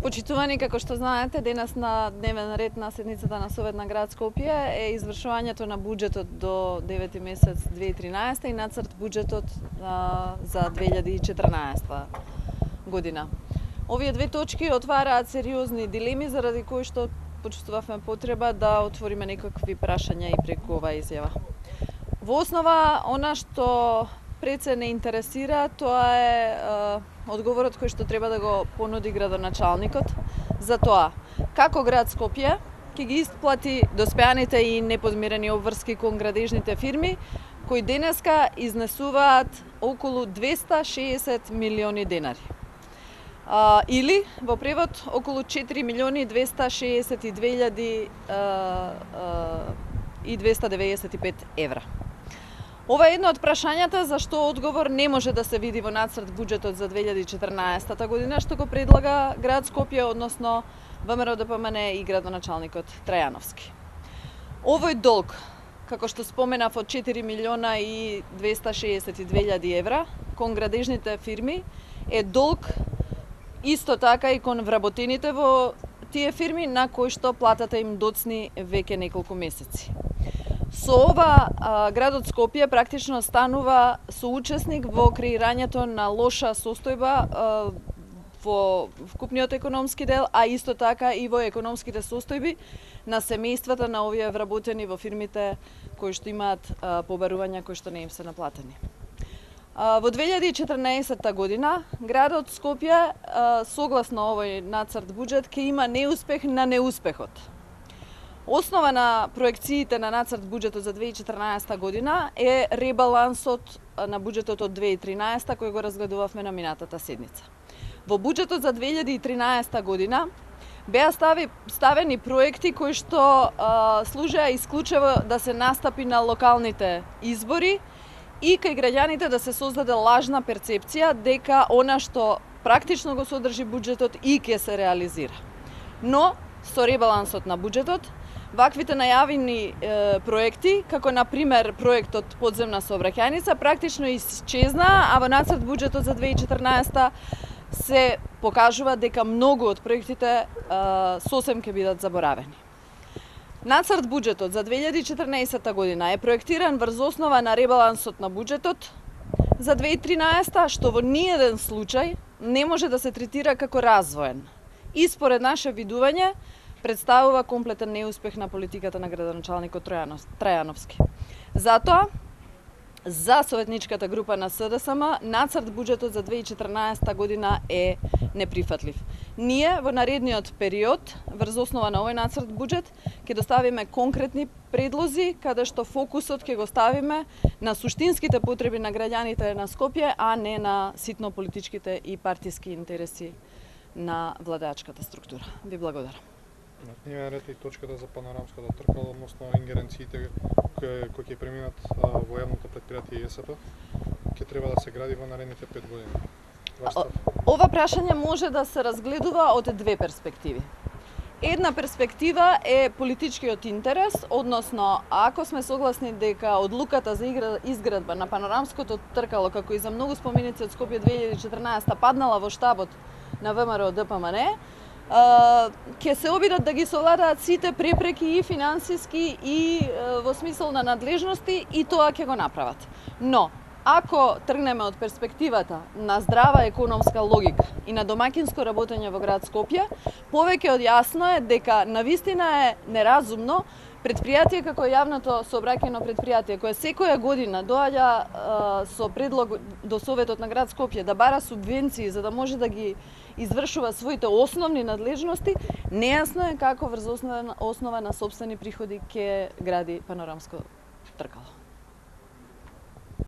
Почитувани, како што знаете, денес на дневен ред на седницата на Совет на град Скопје е извршувањето на буџетот до 9 месец 2013 и нацрт буџетот за 2014 година. Овие две точки отвараат сериозни дилеми заради кои што почувствувавме потреба да отвориме некакви прашања и преку оваа изјава. Во основа, она што пред се не интересира, тоа е одговорот кој што треба да го понуди градоначалникот за тоа како град Скопје ќе ги исплати доспеаните и неподмирени обврски кон градежните фирми кои денеска изнесуваат околу 260 милиони денари. Или во превод околу 4 милиони 262 и 295 евра. Ова е едно од прашањата за што одговор не може да се види во нацрт буџетот за 2014 година што го предлага град Скопје, односно ВМРО ДПМН и градоначалникот Трајановски. Овој долг, како што споменав, од 4 милиона и 262 евра кон градежните фирми е долг исто така и кон вработените во тие фирми на кои што платата им доцни веќе неколку месеци. Со ова градот Скопје практично станува соучесник во креирањето на лоша состојба во вкупниот економски дел, а исто така и во економските состојби на семејствата на овие вработени во фирмите кои што имаат побарувања кои што не им се наплатени. Во 2014 година градот Скопје согласно овој нацрт буџет ќе има неуспех на неуспехот. Основа на проекциите на нацрт буџетот за 2014 година е ребалансот на буџетот од 2013 кој го разгледувавме на минатата седница. Во буџетот за 2013 година беа ставени проекти кои што служеа исклучиво да се настапи на локалните избори и кај граѓаните да се создаде лажна перцепција дека она што практично го содржи буџетот и ќе се реализира. Но со ребалансот на буџетот ваквите најавени проекти, како на пример проектот подземна сообраќајница, практично исчезна, а во нацрт буџетот за 2014 се покажува дека многу од проектите сосем ќе бидат заборавени. Нацрт буџетот за 2014 година е проектиран врз основа на ребалансот на буџетот за 2013, што во ниеден случај не може да се третира како развоен. И според наше видување, представува комплетен неуспех на политиката на градоначалникот Трајановски. Затоа, за советничката група на СДСМ, нацрт буџетот за 2014 година е неприфатлив. Ние во наредниот период, врз основа на овој нацрт буџет, ќе доставиме конкретни предлози, каде што фокусот ќе го ставиме на суштинските потреби на граѓаните на Скопје, а не на ситно политичките и партиски интереси на владеачката структура. Ви благодарам. На дневен ред е и точката за панорамската тркала, односно ингеренциите кои ќе преминат во јавното претпријатие ЕСП, ќе треба да се гради во наредните 5 години. Ова прашање може да се разгледува од две перспективи. Една перспектива е политичкиот интерес, односно ако сме согласни дека одлуката за изградба на панорамското тркало, како и за многу споменици од Скопје 2014 паднала во штабот на ВМРО ДПМН, ќе се обидат да ги совладаат сите препреки и финансиски и во смисол на надлежности и тоа ќе го направат. Но, ако тргнеме од перспективата на здрава економска логика и на домаќинско работење во град Скопје, повеќе од јасно е дека навистина е неразумно предпријатие како јавното сообраќајно предпријатие кое секоја година доаѓа со предлог до Советот на град Скопје да бара субвенции за да може да ги извршува своите основни надлежности, нејасно е како врз основа на сопствени приходи ќе гради панорамско тркало.